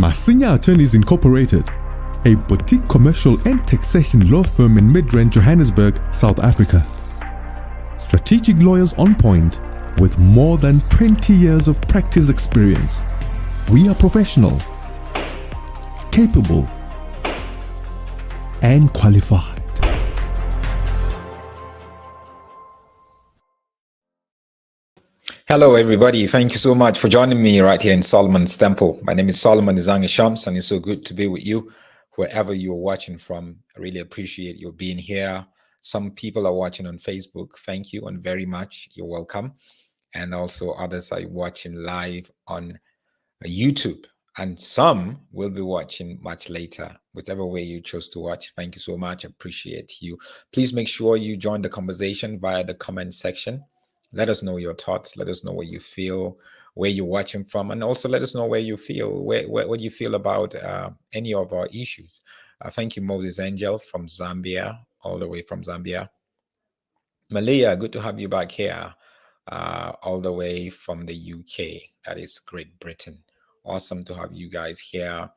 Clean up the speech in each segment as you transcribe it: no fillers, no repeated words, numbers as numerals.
Osinachi'S Incorporated, a boutique commercial and taxation law firm in mid-range Johannesburg, South Africa. Strategic lawyers on point with more than 20 years of practice experience. We are professional, capable, and qualified. Hello, everybody. Thank you so much for joining me right here in Solomon's Temple. My name is Solomon Izangi-Shams, and it's so good to be with you wherever you're watching from. I really appreciate you being here. Some people are watching on Facebook. Thank you and very much. You're welcome. And also others are watching live on YouTube. And some will be watching much later, whichever way you chose to watch. Thank you so much. I appreciate you. Please make sure you join the conversation via the comment section. Let us know your thoughts. Let us know what you feel, where you're watching from, and also let us know where you feel, what you feel about any of our issues. Thank you, Moses Angel from Zambia, all the way from Zambia. Malia, good to have you back here, all the way from the UK. That is Great Britain. Awesome to have you guys here.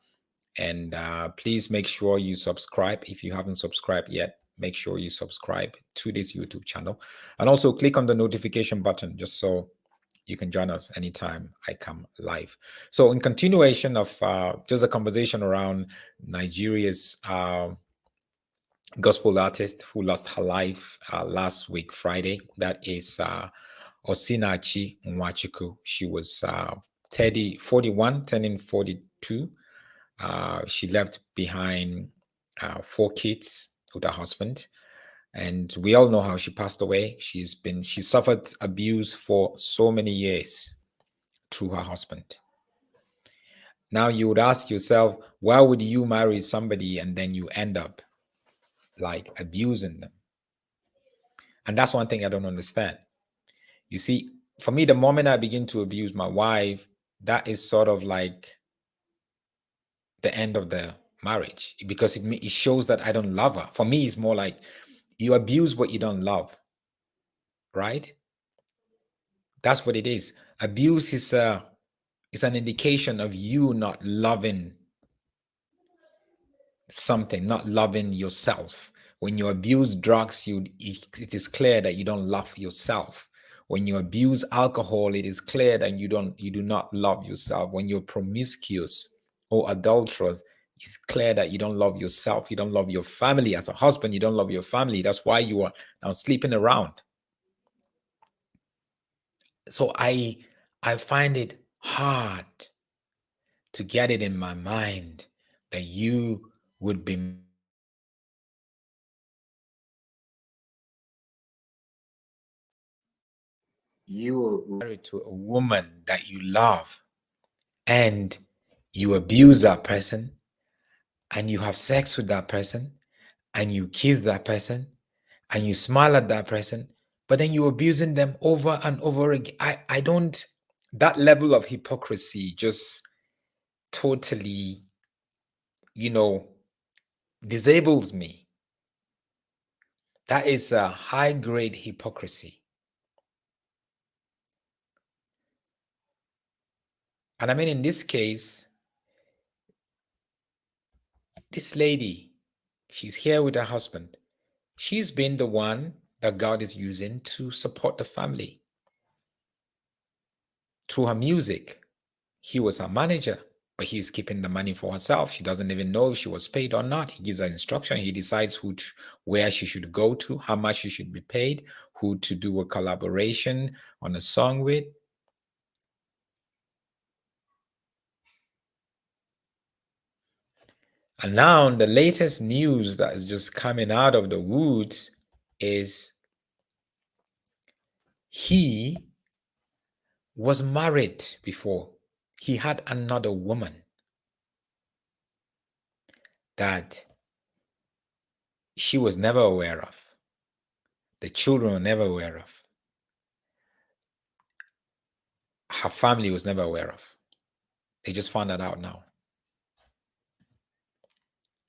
And please make sure you subscribe if you haven't subscribed yet. Make sure you subscribe to this YouTube channel and also click on the notification button just so you can join us anytime I come live. So in continuation of just a conversation around Nigeria's gospel artist who lost her life last week, Friday, that is Osinachi'S. She was 41, turning 42. She left behind 4 kids with her husband, and we all know how she passed away. She suffered abuse for so many years through her husband. Now you would ask yourself, why would you marry somebody and then you end up like abusing them? And that's one thing I don't understand. You see, for me, the moment I begin to abuse my wife, that is sort of like the end of the marriage, because it shows that I don't love her. For me, it's more like you abuse what you don't love, right? That's what it is. Abuse is an indication of you not loving something, not loving yourself. When you abuse drugs, it is clear that you don't love yourself. When you abuse alcohol, it is clear that you do not love yourself. When you're promiscuous or adulterous, it's clear that you don't love yourself. You don't love your family. As a husband, you don't love your family. That's why you are now sleeping around. So I find it hard to get it in my mind that you would be married to a woman that you love and you abuse that person and you have sex with that person and you kiss that person and you smile at that person, but then you're abusing them over and over again. I don't, that level of hypocrisy just totally, disables me. That is a high-grade hypocrisy. And I mean, in this case, this lady, she's here with her husband. She's been the one that God is using to support the family through her music. He was her manager, but he's keeping the money for herself. She doesn't even know if she was paid or not. He gives her instruction. He decides where she should go to, how much she should be paid, who to do a collaboration on a song with. And now the latest news that is just coming out of the woods is he was married before. He had another woman that she was never aware of. The children were never aware of. Her family was never aware of. They just found that out now.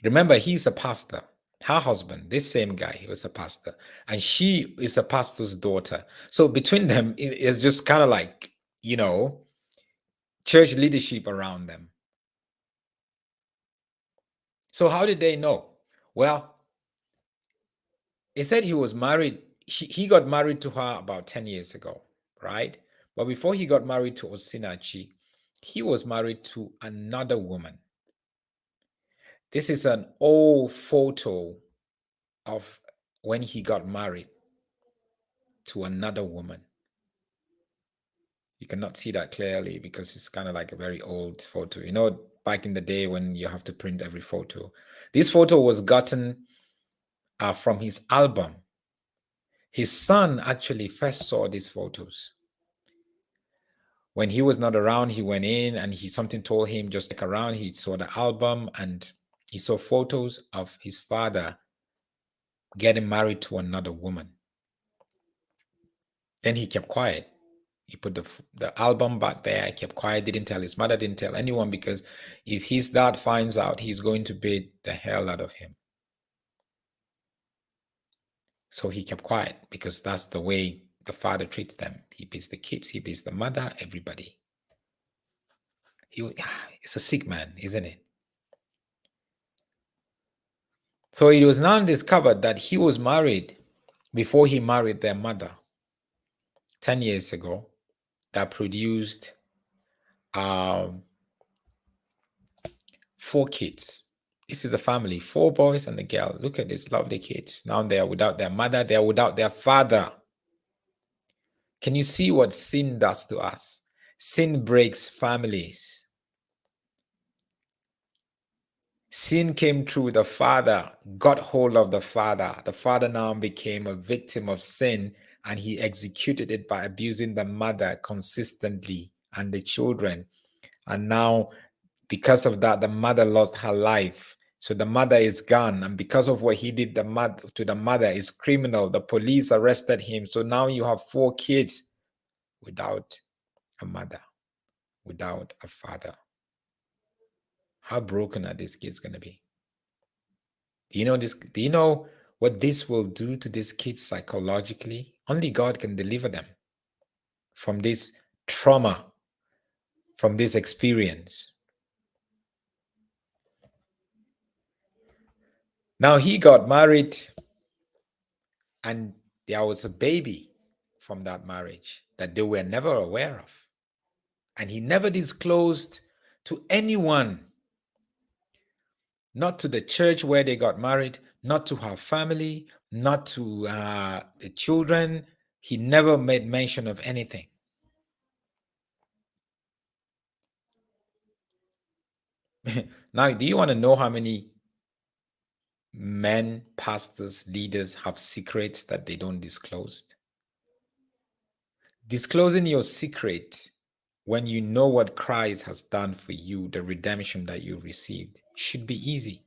Remember, he's a pastor. Her husband, this same guy, he was a pastor. And she is a pastor's daughter. So between them, it's just kind of like, church leadership around them. So how did they know? Well, he said he was married. He got married to her about 10 years ago, right? But before he got married to Osinachi, he was married to another woman. This is an old photo of when he got married to another woman. You cannot see that clearly because it's kind of like a very old photo. You know, back in the day when you have to print every photo. This photo was gotten from his album. His son actually first saw these photos. When he was not around, he went in and something told him just look around. He saw the album and he saw photos of his father getting married to another woman. Then he kept quiet. He put the album back there. He kept quiet, didn't tell his mother, didn't tell anyone, because if his dad finds out, he's going to beat the hell out of him. So he kept quiet because that's the way the father treats them. He beats the kids, he beats the mother, everybody. It's a sick man, isn't it? So it was now discovered that he was married before he married their mother 10 years ago, that produced 4 kids. This is the family, 4 boys and a girl. Look at these lovely kids. Now they are without their mother, they are without their father. Can you see what sin does to us? Sin breaks families. Sin came through the father, got hold of the father. The father now became a victim of sin, and he executed it by abusing the mother consistently and the children. And now, because of that, the mother lost her life. So the mother is gone. And because of what he did to the mother is criminal. The police arrested him. So now you have 4 kids without a mother, without a father. How broken are these kids going to be? Do you know this? Do you know what this will do to these kids psychologically? Only God can deliver them from this trauma, from this experience. Now he got married and there was a baby from that marriage that they were never aware of. And he never disclosed to anyone, not to the church where they got married, not to her family, not to the children. He never made mention of anything. Now, do you want to know how many men, pastors, leaders have secrets that they don't disclose? Disclosing your secret when you know what Christ has done for you, the redemption that you received, should be easy.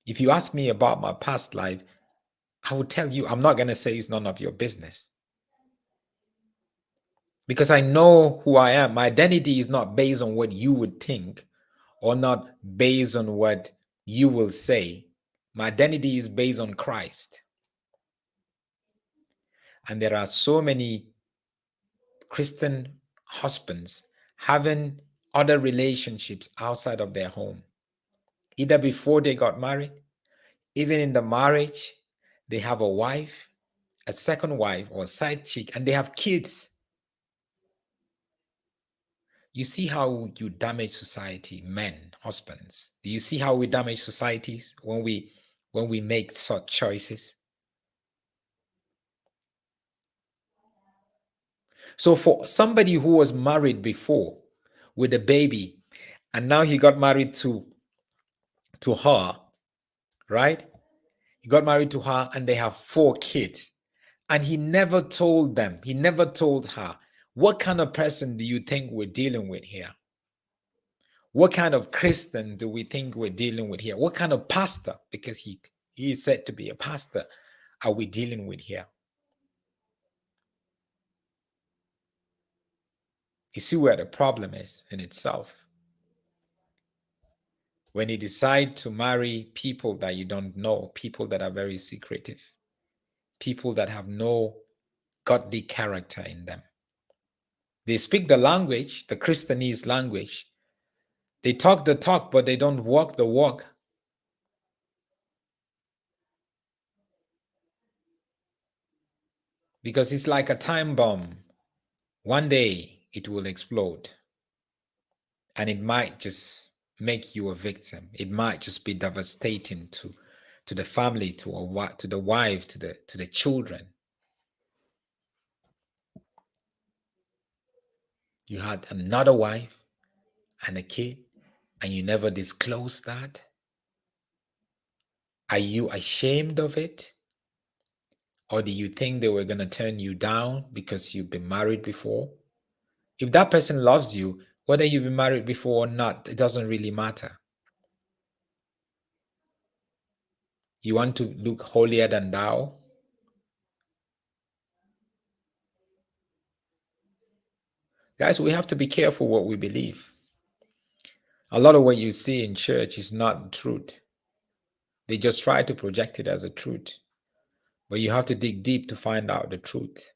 If you ask me about my past life, I will tell you, I'm not going to say it's none of your business. Because I know who I am. My identity is not based on what you would think or not based on what you will say. My identity is based on Christ. And there are so many Christian husbands having other relationships outside of their home, either before they got married, even in the marriage, they have a wife, a second wife, or a side chick, and they have kids. You see how you damage society, men, husbands. Do you see how we damage societies when we make such choices? So for somebody who was married before with a baby, and now he got married to her, right? He got married to her and they have 4 kids. And he never told them, he never told her, what kind of person do you think we're dealing with here? What kind of Christian do we think we're dealing with here? What kind of pastor, because he is said to be a pastor, are we dealing with here? You see where the problem is in itself. When you decide to marry people that you don't know, people that are very secretive, people that have no godly character in them. They speak the language, the Christianese language, They talk the talk, but they don't walk the walk. Because it's like a time bomb. One day it will explode. And it might just make you a victim. It might just be devastating to the family, to the wife, to the children. You had another wife and a kid, and you never disclosed that. Are you ashamed of it? Or do you think they were going to turn you down because you've been married before? If that person loves you, whether you've been married before or not, it doesn't really matter. You want to look holier than thou? Guys, we have to be careful what we believe. A lot of what you see in church is not truth. They just try to project it as a truth. But you have to dig deep to find out the truth.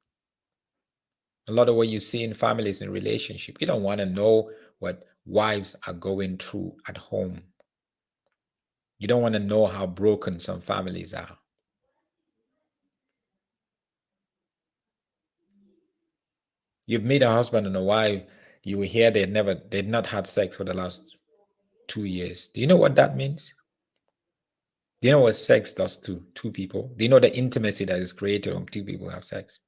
A lot of what you see in families and relationships, you don't want to know what wives are going through at home. You don't want to know how broken some families are. You've met a husband and a wife, you will hear they'd not had sex for the last 2 years. Do you know what that means? Do you know what sex does to two people? Do you know the intimacy that is created when two people have sex?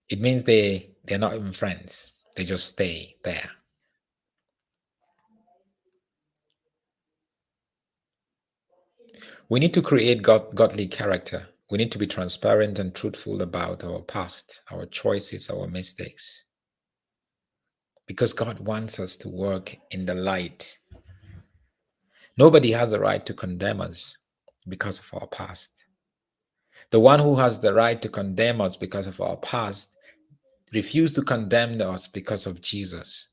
It means they're not even friends. They just stay there. We need to create godly character. We need to be transparent and truthful about our past, our choices, our mistakes. Because God wants us to work in the light. Nobody has the right to condemn us because of our past. The one who has the right to condemn us because of our past refused to condemn us because of Jesus.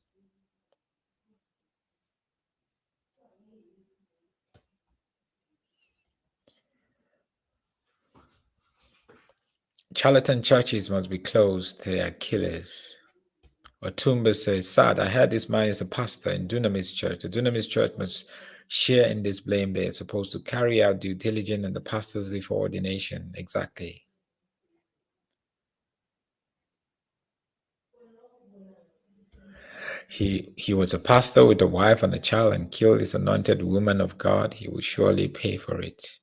Charlatan churches must be closed. They are killers. Otumba says, sad, I heard this man is a pastor in Dunamis Church. The Dunamis Church must share in this blame. They are supposed to carry out due diligence and the pastors before ordination. Exactly. He was a pastor with a wife and a child and killed this anointed woman of God. He will surely pay for it.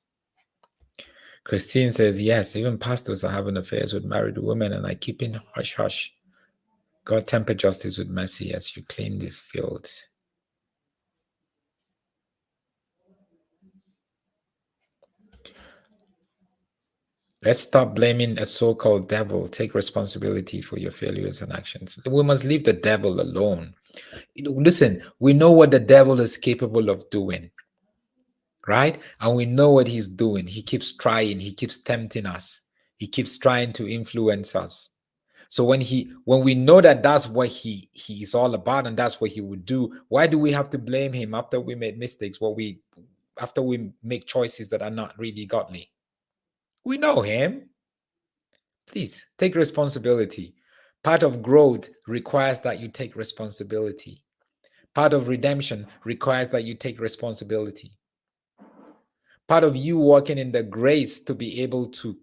Christine says, yes, even pastors are having affairs with married women and are keeping hush hush. God temper justice with mercy as you clean this field. Let's stop blaming a so-called devil. Take responsibility for your failures and actions. We must leave the devil alone. Listen, we know what the devil is capable of doing, right? And we know what he's doing. He keeps trying. He keeps tempting us. He keeps trying to influence us. So when we know that that's what he is all about and that's what he would do, why do we have to blame him after we made mistakes? After we make choices that are not really godly? We know him. Please take responsibility. Part of growth requires that you take responsibility. Part of redemption requires that you take responsibility. Part of you walking in the grace to be able to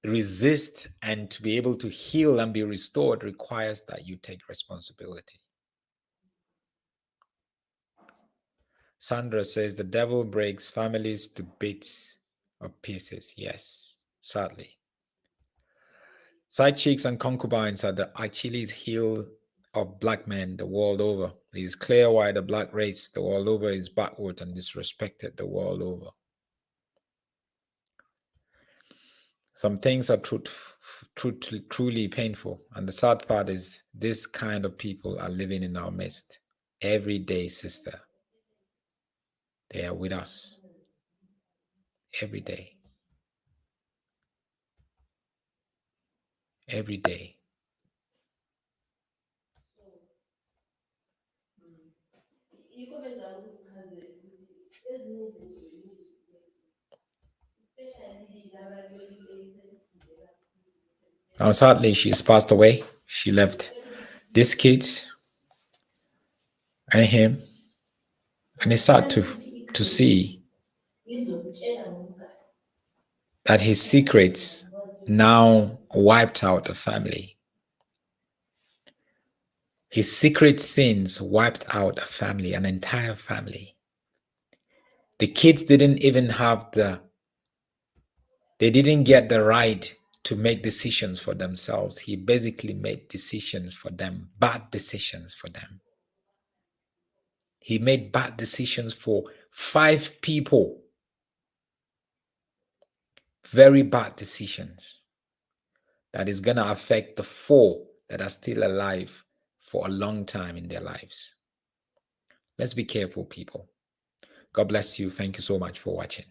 resist and to be able to heal and be restored requires that you take responsibility. Sandra says the devil breaks families to bits or pieces. Yes, sadly. Side chicks and concubines are the Achilles heel of black men the world over. It is clear why the black race the world over is backward and disrespected the world over. Some things are truly painful. And the sad part is this kind of people are living in our midst. Every day, sister. They are with us. Every day. Every day. Now, sadly, she's passed away. She left these kids and him. And it's sad to see that his secrets now wiped out the family. His secret sins wiped out a family, an entire family. The kids didn't even have they didn't get the right to make decisions for themselves. He basically made decisions for them, bad decisions for them. He made bad decisions for 5 people. Very bad decisions that is going to affect the 4 that are still alive for a long time in their lives. Let's be careful, people. God bless you. Thank you so much for watching.